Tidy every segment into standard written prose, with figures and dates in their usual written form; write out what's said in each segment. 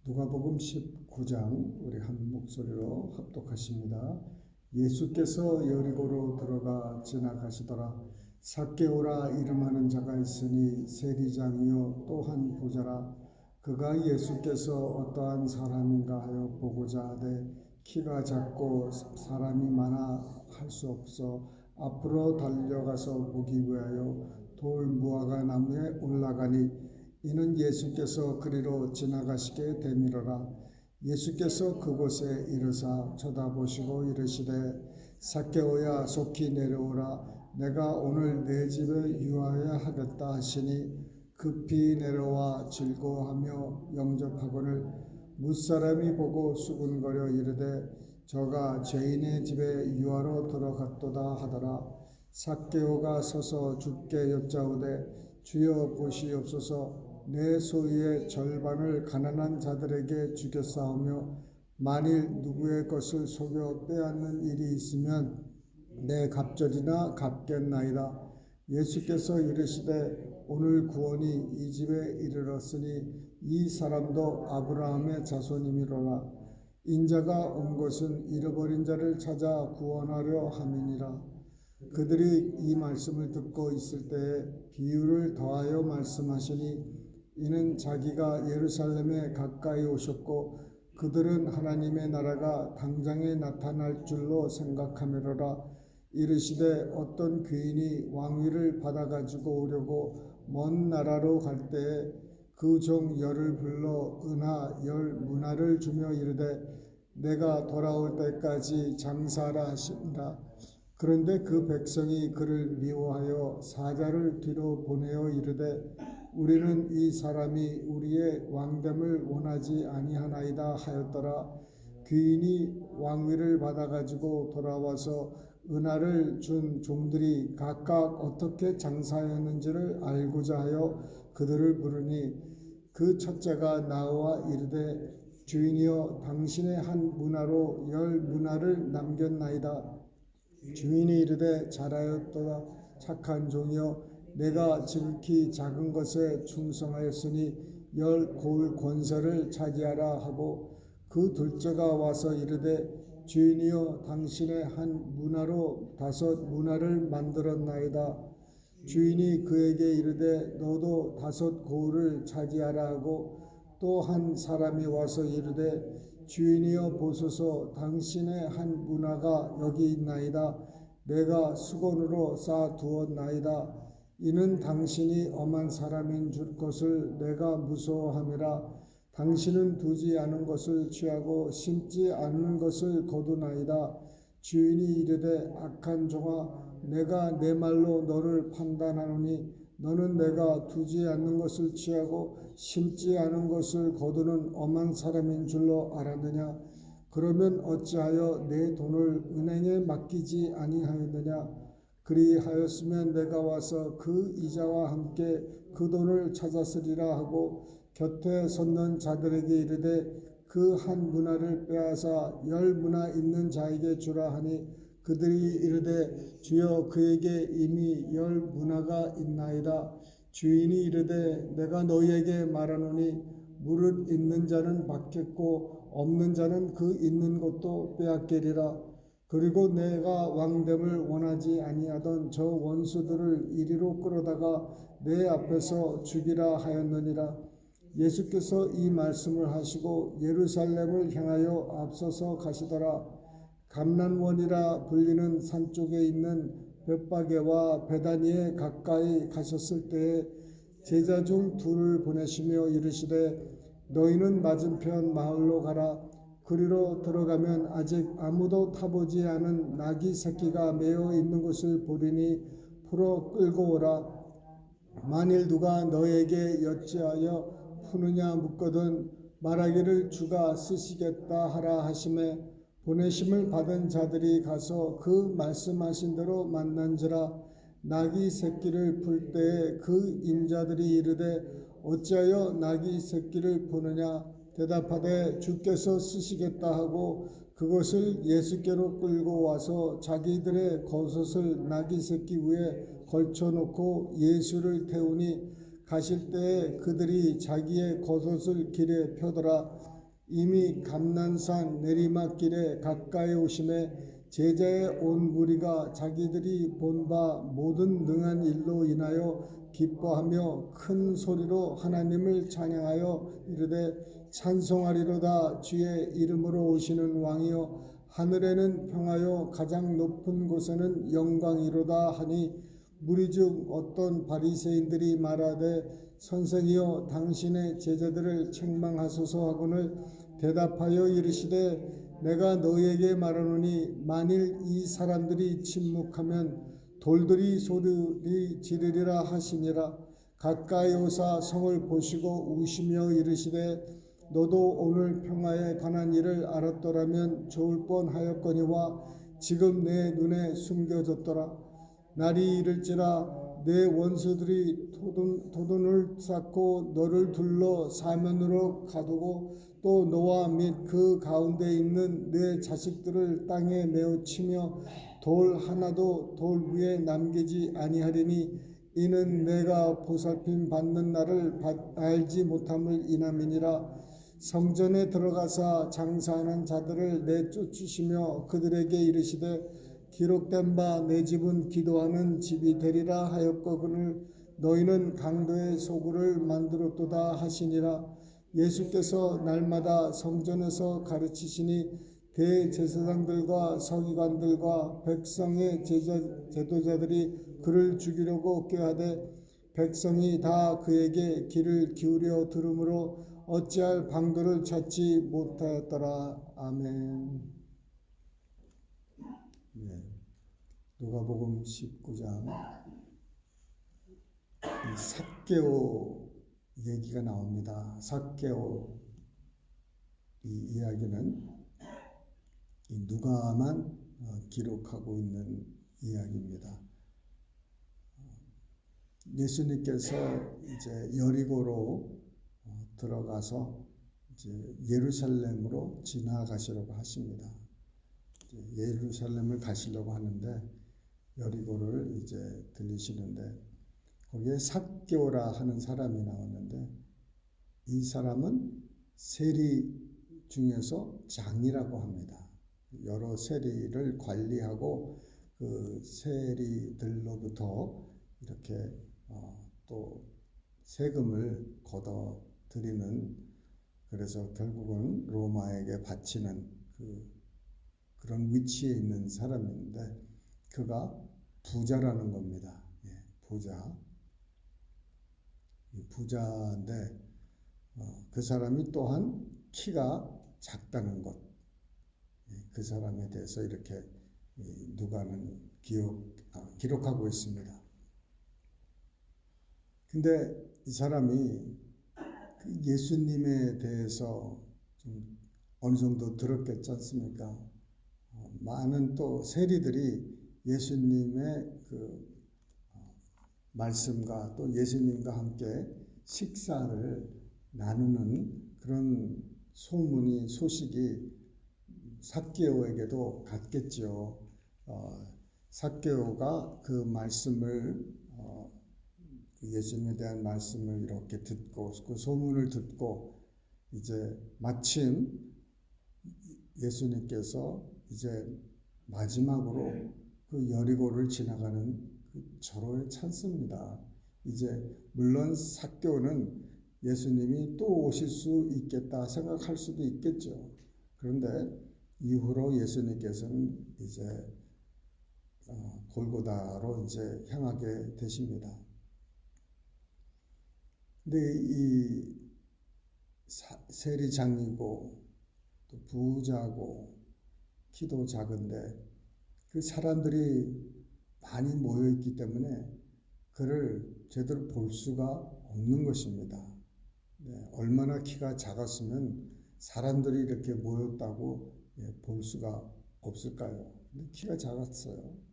누가복음 19장 우리 한 목소리로 합독하십니다. 예수께서 여리고로 들어가 지나가시더라. 삭개오라 이름하는 자가 있으니 세리장이요 또 한 부자라. 그가 예수께서 어떠한 사람인가 하여 보고자 하되 키가 작고 사람이 많아 할 수 없어 앞으로 달려가서 보기 위하여 돌 무화과 나무에 올라가니 이는 예수께서 그리로 지나가시게 되밀어라. 예수께서 그곳에 이르사 쳐다보시고 이르시되 삭개오야 속히 내려오라. 내가 오늘 내 집에 유하여야 하겠다 하시니 급히 내려와 즐거워하며 영접하거늘 무사람이 보고 수군거려 이르되 저가 죄인의 집에 유하러 들어갔도다 하더라. 삭개오가 서서 주께 여짜오되 주여 보시옵소서. 내 소유의 절반을 가난한 자들에게 주겠사오며 만일 누구의 것을 속여 빼앗는 일이 있으면 내 갑절이나 갚겠나이다. 예수께서 이르시되 오늘 구원이 이 집에 이르렀으니 이 사람도 아브라함의 자손이미로라. 인자가 온 것은 잃어버린 자를 찾아 구원하려 함이니라. 그들이 이 말씀을 듣고 있을 때에 비유를 더하여 말씀하시니 이는 자기가 예루살렘에 가까이 오셨고 그들은 하나님의 나라가 당장에 나타날 줄로 생각하미로라. 이르시되 어떤 귀인이 왕위를 받아가지고 오려고 먼 나라로 갈 때에 그 종 열을 불러 은하 10문화를 주며 이르되 내가 돌아올 때까지 장사하라 하시니라. 그런데 그 백성이 그를 미워하여 사자를 뒤로 보내어 이르되 우리는 이 사람이 우리의 왕됨을 원하지 아니하나이다 하였더라. 귀인이 왕위를 받아가지고 돌아와서 은하를 준 종들이 각각 어떻게 장사하였는지를 알고자 하여 그들을 부르니 그 첫째가 나와 이르되 주인이여 당신의 한 문화로 10문화를 남겼나이다. 주인이 이르되 잘하였도다 착한 종이여 내가 지극히 작은 것에 충성하였으니 10고을 권세를 차지하라 하고 그 둘째가 와서 이르되 주인이여 당신의 한 문화로 5문화를 만들었나이다. 주인이 그에게 이르되 너도 5고을을 차지하라 하고 또 한 사람이 와서 이르되 주인이여 보소서 당신의 한 문화가 여기 있나이다. 내가 수건으로 쌓아두었나이다. 이는 당신이 엄한 사람인 줄 것을 내가 무서워함이라. 당신은 두지 않은 것을 취하고 심지 않는 것을 거두나이다. 주인이 이르되 악한 종아 내가 내 말로 너를 판단하노니 너는 내가 두지 않는 것을 취하고 심지 않은 것을 거두는 엄한 사람인 줄로 알았느냐. 그러면 어찌하여 내 돈을 은행에 맡기지 아니하였느냐. 그리하였으면 내가 와서 그 이자와 함께 그 돈을 찾았으리라 하고 곁에 섰는 자들에게 이르되 그 한 문화를 빼앗아 10문화 있는 자에게 주라 하니 그들이 이르되 주여 그에게 이미 10문화가 있나이다. 주인이 이르되 내가 너희에게 말하노니 무릇 있는 자는 받겠고 없는 자는 그 있는 것도 빼앗기리라. 그리고 내가 왕됨을 원하지 아니하던 저 원수들을 이리로 끌어다가 내 앞에서 죽이라 하였느니라. 예수께서 이 말씀을 하시고 예루살렘을 향하여 앞서서 가시더라. 감난원이라 불리는 산 쪽에 있는 벳바게와 베다니에 가까이 가셨을 때에 제자 중 둘을 보내시며 이르시되 너희는 맞은편 마을로 가라. 그리로 들어가면 아직 아무도 타보지 않은 나귀 새끼가 매어 있는 것을 보리니 풀어 끌고 오라. 만일 누가 너에게 여찌하여 푸느냐 묻거든 말하기를 주가 쓰시겠다 하라 하시매 보내심을 받은 자들이 가서 그 말씀하신 대로 만난지라. 나귀 새끼를 풀 때에 그 인자들이 이르되 어찌하여 나귀 새끼를 푸느냐. 대답하되 주께서 쓰시겠다 하고 그것을 예수께로 끌고 와서 자기들의 겉옷을 나귀 새끼 위에 걸쳐놓고 예수를 태우니 가실 때에 그들이 자기의 겉옷을 길에 펴더라. 이미 감난산 내리막길에 가까이 오심에 제자의 온 무리가 자기들이 본 바 모든 능한 일로 인하여 기뻐하며 큰 소리로 하나님을 찬양하여 이르되 찬송하리로다. 주의 이름으로 오시는 왕이여 하늘에는 평화요 가장 높은 곳에는 영광이로다 하니, 무리 중 어떤 바리새인들이 말하되 선생이여 당신의 제자들을 책망하소서 하거늘 대답하여 이르시되 내가 너희에게 말하노니 만일 이 사람들이 침묵하면 돌들이 소리 지르리라 하시니라. 가까이 오사 성을 보시고 우시며 이르시되 너도 오늘 평화에 관한 일을 알았더라면 좋을 뻔하였거니와 지금 내 눈에 숨겨졌더라. 날이 이를지라 내 원수들이 도둔을 쌓고 너를 둘러 사면으로 가두고 또 너와 및 그 가운데 있는 내 자식들을 땅에 메어 치며 돌 하나도 돌 위에 남기지 아니하리니 이는 내가 보살핌 받는 날을 알지 못함을 인함이니라. 성전에 들어가사 장사하는 자들을 내쫓으시며 그들에게 이르시되 기록된 바 내 집은 기도하는 집이 되리라 하였거늘 너희는 강도의 소굴을 만들었도다 하시니라. 예수께서 날마다 성전에서 가르치시니 대제사장들과 서기관들과 백성의 제도자들이 그를 죽이려고 꾀하되 백성이 다 그에게 귀를 기울여 들으므로 어찌할 방도를 찾지 못하였더라. 아멘. 네. 누가복음 19장 삭개오 얘기가 나옵니다. 삭개오 이 이야기는 이 누가만 기록하고 있는 이야기입니다. 예수님께서 이제 여리고로 들어가서 이제 예루살렘으로 지나가시려고 하십니다. 예루살렘을 가시려고 하는데 여리고를 이제 들리시는데 거기에 삭개오라 하는 사람이 나왔는데 이 사람은 세리 중에서 장이라고 합니다. 여러 세리를 관리하고 그 세리들로부터 이렇게 또 세금을 걷어 드리는, 그래서 결국은 로마에게 바치는 그런 위치에 있는 사람인데 그가 부자라는 겁니다. 부자. 부자인데 그 사람이 또한 키가 작다는 것. 그 사람에 대해서 이렇게 누가는 기록하고 있습니다. 근데 이 사람이 예수님에 대해서 좀 어느 정도 들었겠지 않습니까? 많은 또 세리들이 예수님의 그 말씀과 또 예수님과 함께 식사를 나누는 그런 소식이 삭개오에게도 갔겠죠. 삭개오가 그 말씀을 예수님에 대한 말씀을 이렇게 듣고 그 소문을 듣고 이제 마침 예수님께서 이제 마지막으로 그 여리고를 지나가는 그 절호에 찬습니다. 이제 물론 삭개오는 예수님이 또 오실 수 있겠다 생각할 수도 있겠죠. 그런데 이후로 예수님께서는 이제 골고다로 이제 향하게 되십니다. 근데 이 세리장이고 또 부자고 키도 작은데 그 사람들이 많이 모여 있기 때문에 그를 제대로 볼 수가 없는 것입니다. 얼마나 키가 작았으면 사람들이 이렇게 모였다고 볼 수가 없을까요? 근데 키가 작았어요.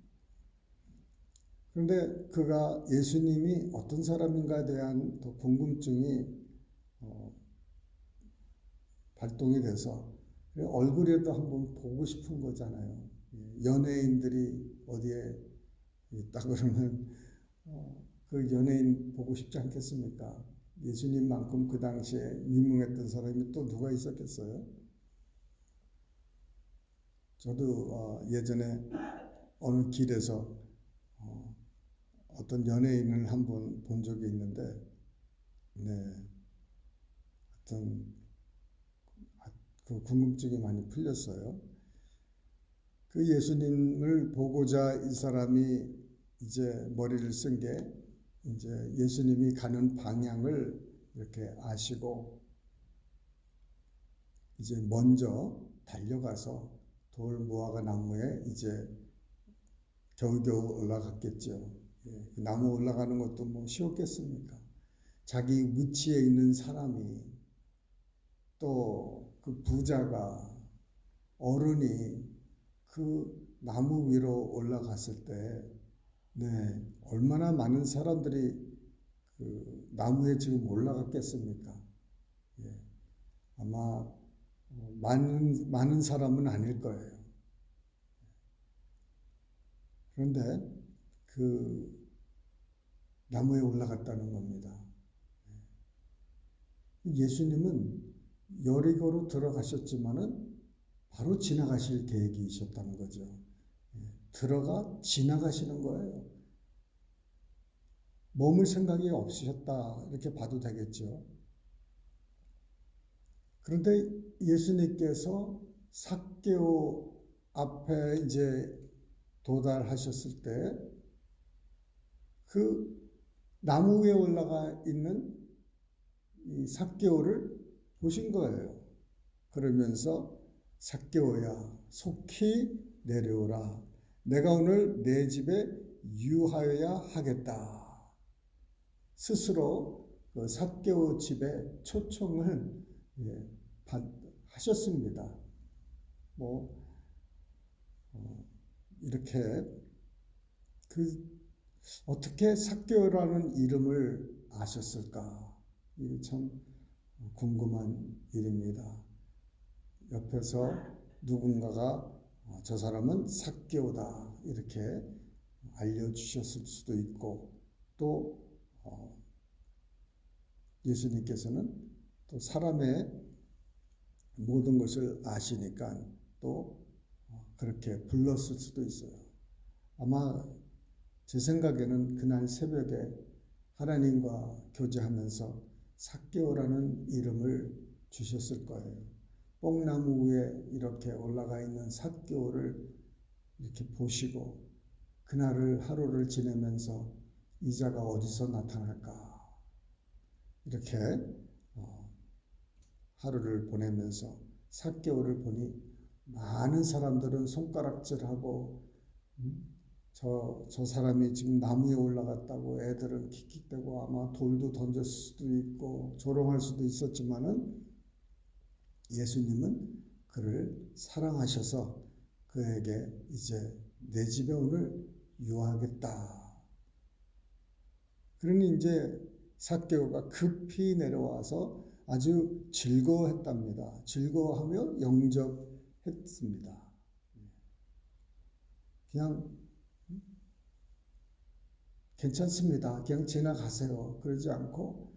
그런데 그가 예수님이 어떤 사람인가에 대한 더 궁금증이 발동이 돼서 얼굴이라도 한번 보고 싶은 거잖아요. 연예인들이 어디에 있다 그러면 그 연예인 보고 싶지 않겠습니까? 예수님만큼 그 당시에 유명했던 사람이 또 누가 있었겠어요? 저도 예전에 어느 길에서 어떤 연예인을 한번 본 적이 있는데, 네, 어떤 그 궁금증이 많이 풀렸어요. 그 예수님을 보고자 이 사람이 이제 머리를 쓴 게 이제 예수님이 가는 방향을 이렇게 아시고 이제 먼저 달려가서 돌 무화과 나무에 이제 겨우겨우 올라갔겠죠. 그 나무 올라가는 것도 뭐 쉬웠겠습니까? 자기 위치에 있는 사람이 또 그 부자가 어른이 그 나무 위로 올라갔을 때, 네, 얼마나 많은 사람들이 그 나무에 지금 올라갔겠습니까? 예, 아마 많은 사람은 아닐 거예요. 그런데 그 나무에 올라갔다는 겁니다. 예수님은 여리고로 들어가셨지만은 바로 지나가실 계획이셨다는 거죠. 들어가 지나가시는 거예요. 머물 생각이 없으셨다 이렇게 봐도 되겠죠. 그런데 예수님께서 삭개오 앞에 이제 도달하셨을 때 그 나무 위에 올라가 있는 이 삭개오를 보신 거예요. 그러면서 삭개오야 속히 내려오라. 내가 오늘 내 집에 유하여야 하겠다. 스스로 그 삭개오 집에 초청을 하셨습니다. 이렇게 어떻게 삭개오라는 이름을 아셨을까? 이게 참 궁금한 일입니다. 옆에서 누군가가 저 사람은 삭개오다 이렇게 알려주셨을 수도 있고, 또 예수님께서는 또 사람의 모든 것을 아시니까 또 그렇게 불렀을 수도 있어요. 아마 제 생각에는 그날 새벽에 하나님과 교제하면서 삭개오라는 이름을 주셨을 거예요. 뽕나무 위에 이렇게 올라가 있는 삭개오를 이렇게 보시고 그날을 하루를 지내면서 이 자가 어디서 나타날까 이렇게 하루를 보내면서 삭개오를 보니 많은 사람들은 손가락질하고 저 사람이 지금 나무 위에 올라갔다고 애들은 킥킥대고 아마 돌도 던졌을 수도 있고 조롱할 수도 있었지만은 예수님은 그를 사랑하셔서 그에게 이제 내 집에 오늘 유하겠다. 그러니 이제 삭개오가 급히 내려와서 아주 즐거워했답니다. 즐거워하며 영접했습니다. 그냥 괜찮습니다. 그냥 지나가세요. 그러지 않고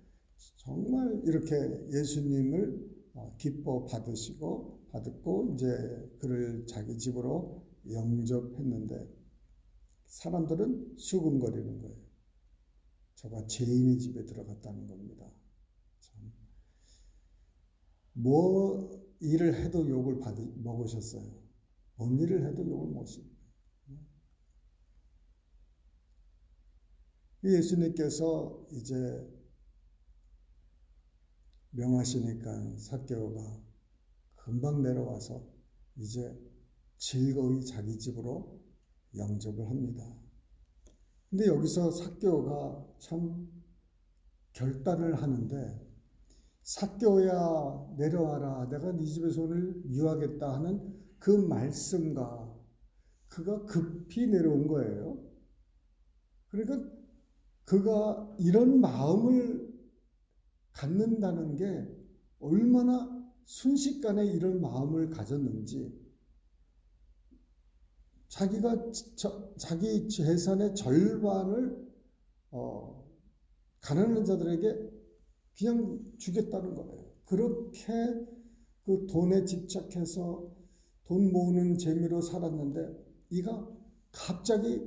정말 이렇게 예수님을 기뻐 받고 이제 그를 자기 집으로 영접했는데 사람들은 수군거리는 거예요. 저가 죄인의 집에 들어갔다는 겁니다. 참. 뭐 일을 해도 욕을 먹으셨어요. 뭔 일을 해도 욕을 먹으십니다. 예수님께서 이제 명하시니까 삭개오가 금방 내려와서 이제 즐거이 자기 집으로 영접을 합니다. 근데 여기서 삭개오가 참 결단을 하는데, 삭개오야 내려와라, 내가 네 집에서 오늘 유하겠다 하는 그 말씀과 그가 급히 내려온 거예요. 그러니까 그가 이런 마음을 갖는다는 게 얼마나 순식간에 이런 마음을 가졌는지, 자기가 자기 재산의 절반을 가난한 자들에게 그냥 주겠다는 거예요. 그렇게 그 돈에 집착해서 돈 모으는 재미로 살았는데 이가 갑자기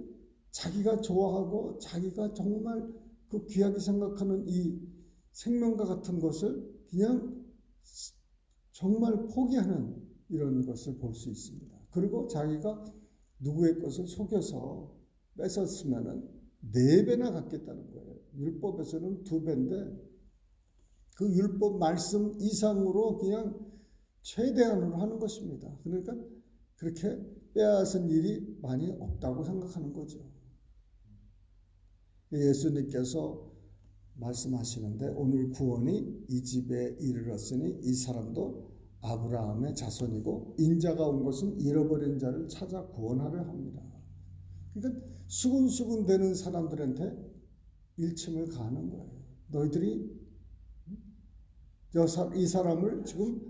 자기가 좋아하고 자기가 정말 그 귀하게 생각하는 이 생명과 같은 것을 그냥 정말 포기하는 이런 것을 볼 수 있습니다. 그리고 자기가 누구의 것을 속여서 뺏었으면은 4배나 갚겠다는 거예요. 율법에서는 2배인데 그 율법 말씀 이상으로 그냥 최대한으로 하는 것입니다. 그러니까 그렇게 빼앗은 일이 많이 없다고 생각하는 거죠. 예수님께서 말씀하시는데 오늘 구원이 이 집에 이르렀으니 이 사람도 아브라함의 자손이고 인자가 온 것은 잃어버린 자를 찾아 구원하려 합니다. 그러니까 수군수군 되는 사람들한테 일침을 가하는 거예요. 너희들이 이 사람을 지금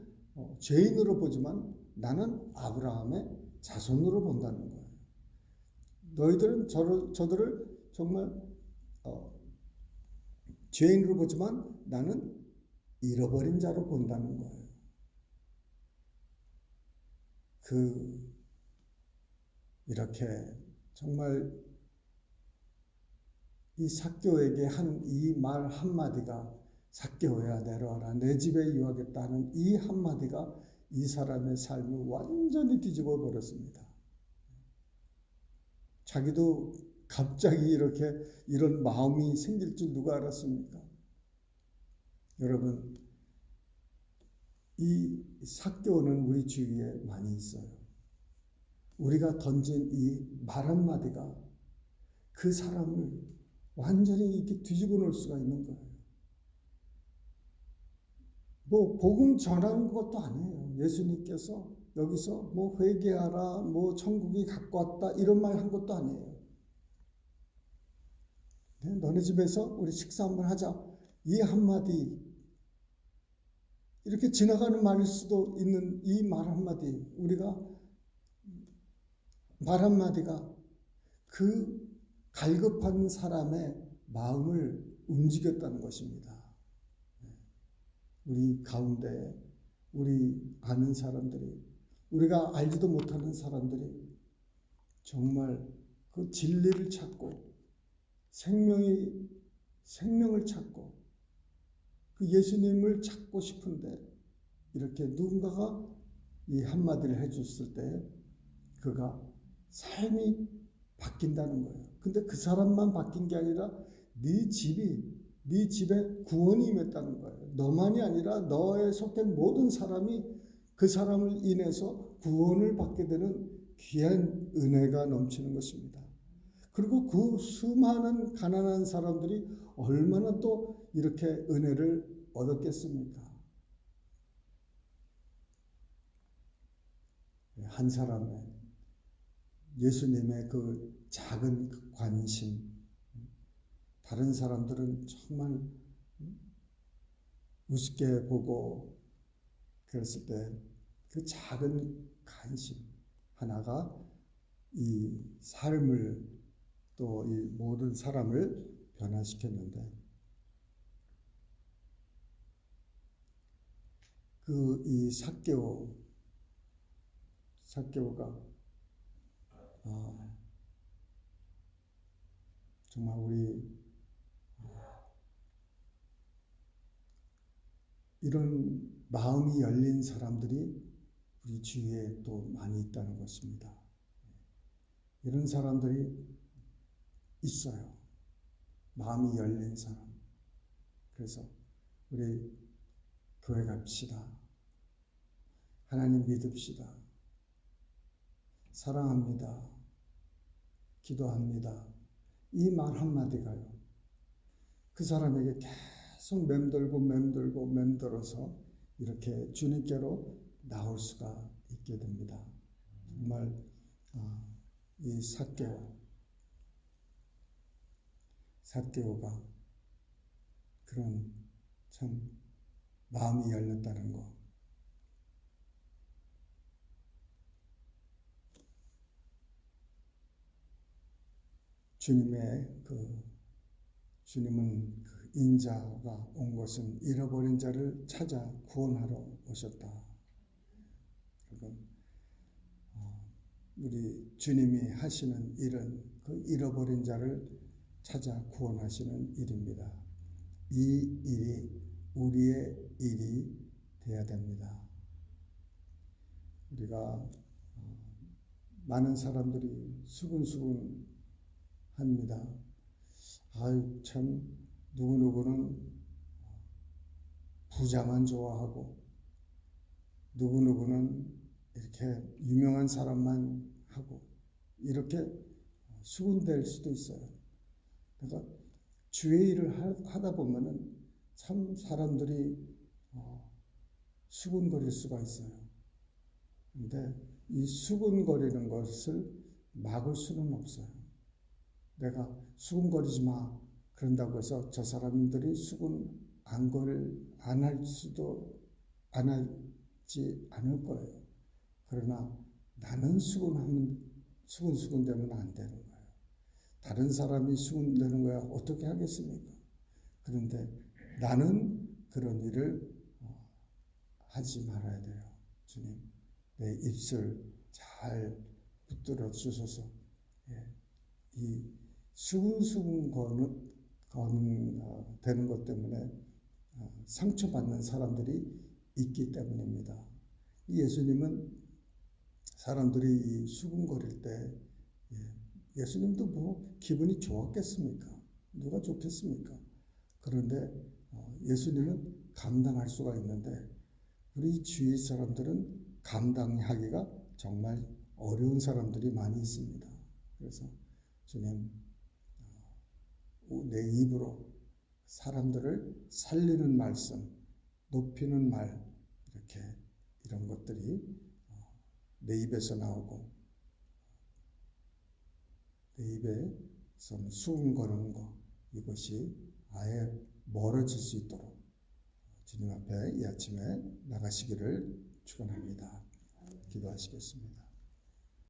죄인으로 보지만 나는 아브라함의 자손으로 본다는 거예요. 너희들은 저들을 정말 죄인으로 보지만 나는 잃어버린 자로 본다는 거예요. 이렇게 정말 이 삭개오에게 한 이 말 한마디가 삭개오야 내려와라 내 집에 유하겠다는 이 한마디가 이 사람의 삶을 완전히 뒤집어 버렸습니다. 자기도 갑자기 이런 마음이 생길 줄 누가 알았습니까? 여러분, 이 삭개오는 우리 주위에 많이 있어요. 우리가 던진 이 말 한마디가 그 사람을 완전히 이렇게 뒤집어 놓을 수가 있는 거예요. 복음 전하는 것도 아니에요. 예수님께서 여기서 회개하라, 천국이 가까웠다 이런 말 한 것도 아니에요. 너네 집에서 우리 식사 한번 하자. 이 한마디 이렇게 지나가는 말일 수도 있는 이 말 한마디 우리가 말 한마디가 그 갈급한 사람의 마음을 움직였다는 것입니다. 우리 가운데 우리 아는 사람들이 우리가 알지도 못하는 사람들이 정말 그 진리를 찾고 생명을 찾고 그 예수님을 찾고 싶은데 이렇게 누군가가 이 한마디를 해줬을 때 그가 삶이 바뀐다는 거예요. 근데 그 사람만 바뀐 게 아니라 네 집에 구원이 임했다는 거예요. 너만이 아니라 너에 속된 모든 사람이 그 사람을 인해서 구원을 받게 되는 귀한 은혜가 넘치는 것입니다. 그리고 그 수많은 가난한 사람들이 얼마나 또 이렇게 은혜를 얻었겠습니까? 한 사람의 예수님의 그 작은 관심, 다른 사람들은 정말 우습게 보고 그랬을 때 그 작은 관심 하나가 이 삶을 또 이 모든 사람을 변화시켰는데 이 삭개오가 정말 우리 이런 마음이 열린 사람들이 우리 주위에 또 많이 있다는 것입니다. 이런 사람들이 있어요. 마음이 열린 사람. 그래서 우리 교회 갑시다. 하나님 믿읍시다. 사랑합니다. 기도합니다. 이 말 한마디가요. 그 사람에게 계속 맴돌어서 이렇게 주님께로 나올 수가 있게 됩니다. 정말 이 삭개오가 그런 참 마음이 열렸다는 거. 주님의 그 주님은 그 인자가 온 것은 잃어버린 자를 찾아 구원하러 오셨다. 여러분, 우리 주님이 하시는 일은 그 잃어버린 자를 찾아 구원하시는 일입니다. 이 일이 우리의 일이 되어야 됩니다. 우리가 많은 사람들이 수근수근 합니다. 아유, 참 누구누구는 부자만 좋아하고 누구누구는 이렇게 유명한 사람만 하고 이렇게 수군될 수도 있어요. 그러니까 주의 일을 하다 보면은 참 사람들이 수군거릴 수가 있어요. 근데 이 수군거리는 것을 막을 수는 없어요. 내가 수군거리지 마 그런다고 해서 저 사람들이 수군 안 하지 않을 거예요. 그러나 나는 수군되면 안 되는 거예요. 다른 사람이 수군되는 거야 어떻게 하겠습니까? 그런데 나는 그런 일을 하지 말아야 돼요. 주님, 내 입술 잘 붙들어 주셔서 이 수근수근 되는 것 때문에 상처받는 사람들이 있기 때문입니다. 예수님은 사람들이 이 수근거릴 때 예수님도 뭐 기분이 좋았겠습니까? 누가 좋겠습니까? 그런데 예수님은 감당할 수가 있는데 우리 주위 사람들은 감당하기가 정말 어려운 사람들이 많이 있습니다. 그래서 주님, 내 입으로 사람들을 살리는 말씀, 높이는 말, 이런 것들이 내 입에서 나오고 내 입에서 수군거리는 것, 이것이 아예 멀어질 수 있도록 주님 앞에 이 아침에 나가시기를 축원합니다. 기도하시겠습니다.